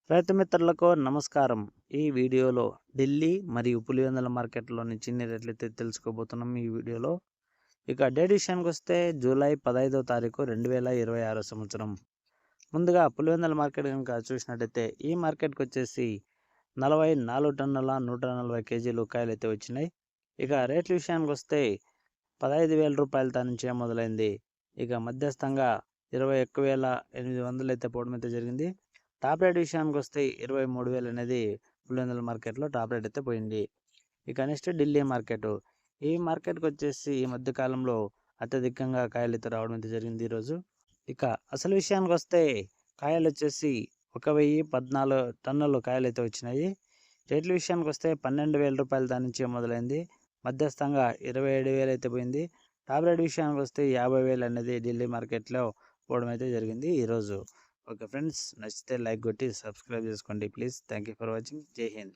రైతు మిత్రులకు నమస్కారం. ఈ వీడియోలో ఢిల్లీ మరియు పులివెందుల మార్కెట్‌లోని చిన్ని రేట్లయితే తెలుసుకోబోతున్నాం ఈ వీడియోలో. ఇక డేట్ విషయానికొస్తే జూలై 15వ తారీఖు 2026 సంవత్సరం. ముందుగా పులివెందుల మార్కెట్ గనుక చూసినట్టయితే ఈ మార్కెట్‌కొచ్చేసి 44 టన్నుల 140 కేజీలు కాయలైతే వచ్చినాయి. ఇక రేట్ల విషయానికొస్తే 15,000 రూపాయలతో నుంచే మొదలైంది. ఇక మధ్యస్థంగా 21,800 అయితే పోవడం అయితే జరిగింది. టాప్ రేట్ విషయానికొస్తే 23,000 అనేది పులివెందుల మార్కెట్‌లో టాప్ రేట్ అయితే పోయింది. ఇక నెక్స్ట్ ఢిల్లీ మార్కెట్. ఈ మార్కెట్‌కొచ్చేసి ఈ మధ్య కాలంలో అత్యధికంగా కాయలైతే రావడం అయితే జరిగింది ఈరోజు. ఇక అసలు విషయానికొస్తే కాయలొచ్చేసి 1,014 టన్నులు కాయలైతే వచ్చినాయి. రేట్ల విషయానికొస్తే 12,000 రూపాయల దాని నుంచే మొదలైంది. మధ్యస్థంగా 27,000 అయితే పోయింది. టాప్ రేట్ విషయానికొస్తే 50,000 అనేది ఢిల్లీ మార్కెట్‌లో పోవడం అయితే జరిగింది ఈరోజు. ఓకే ఫ్రెండ్స్, నచ్చితే లైక్ కొట్టి సబ్స్క్రైబ్ చేసుకోండి please. Thank you for watching. జై హింద్.